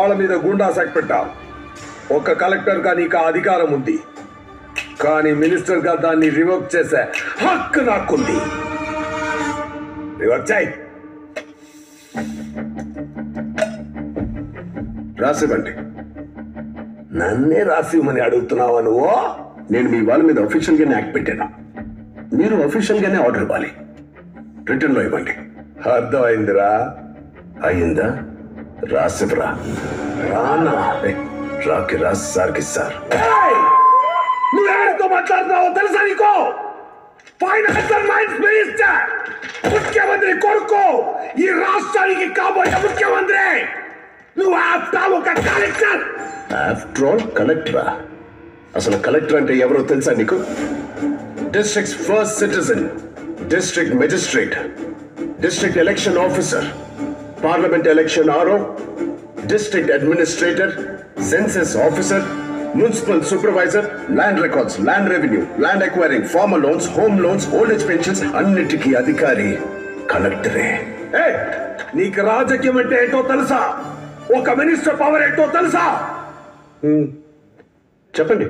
వాళ్ళ మీద గుండా సెట్ పెట్టా. ఒక కలెక్టర్ గా నీకు ఆ అధికారం ఉంది, కానీ మినిస్టర్ గా దాన్ని రివోక్ చేసే హక్కు నాకుంది. రివోక్ చేయి. రాసివ్వండి. నన్నే రాసివ్వమని అడుగుతున్నావా నువ్వు? నేను మీ వాళ్ళ మీద అఫీషియల్ గానే యాక్ట్ పెట్టాను. మీరు అఫీషియల్ గానే ఆర్డర్ ఇవ్వాలి. రిటర్న్ లో ఇవ్వండి. అర్థమైందిరా? అయిందా? రాసివ్వరా. రానా? రాకి రాసి సార్కి సార్. నువ్వెవరితో మాట్లాడుతున్నావో తెలుసా నీకు? ఫైనాన్స్ అండ్ మైన్స్ మినిస్టర్, ముఖ్యమంత్రి కొడుకు, ఈ రాష్ట్రానికి కాబోయే ముఖ్యమంత్రి. నువ్వు ఆఫ్టర్ ఒక కలెక్టర్. After all కలెక్టరా? అసలు కలెక్టర్ అంటే ఎవరో తెలుసా నీకు? District first citizen, district magistrate, district election officer, parliament election RO, district administrator, census officer, municipal supervisor, land records, land revenue, land acquiring, farmer loans, home loans, old age pensions, అన్నిటికీ అధికారి కలెక్టరే. నీకు రాజకీయం అంటే ఏంటో తెలుసా? ఒక మినిస్టర్ పవర్ ఏంటో తెలుసా? చెప్పండి.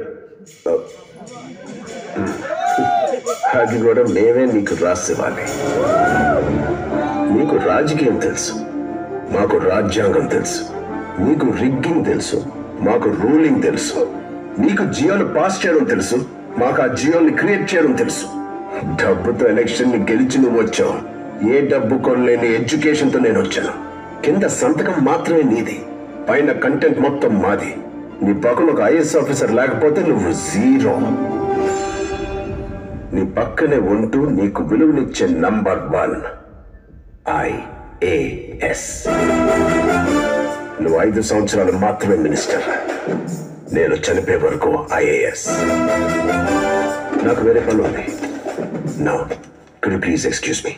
అది కూడా మేమే నీకు రాసివ్వాలి. నీకు రాజకీయం తెలుసు, మాకు రాజ్యాంగం తెలుసు. నీకు రిగ్గింగ్ తెలుసు, మాకు రూలింగ్ తెలుసు. నీకు జియోలు పాస్ చేయడం తెలుసు, మాకు ఆ జియోని క్రియేట్ చేయడం తెలుసు. డబ్బుతో ఎలక్షన్ ని గెలిచి నువ్వు వచ్చావు. ఏ డబ్బు కొనలేని ఎడ్యుకేషన్ తో నేను వచ్చాను. కింద సంతకం మాత్రమే నీది, పైన కంటెంట్ మొత్తం మాది. నీ పక్కన ఒక ఐఏఎస్ ఆఫీసర్ లేకపోతే నువ్వు జీరో. నీ పక్కనే ఉంటూ నీకు విలువనిచ్చే నంబర్ 1 IAS. నువ్వు 5 సంవత్సరాలు మాత్రమే మినిస్టర్, నేను చనిపోయే వరకు IAS. నాకు వేరే పని ఉంది. Now could you please excuse me?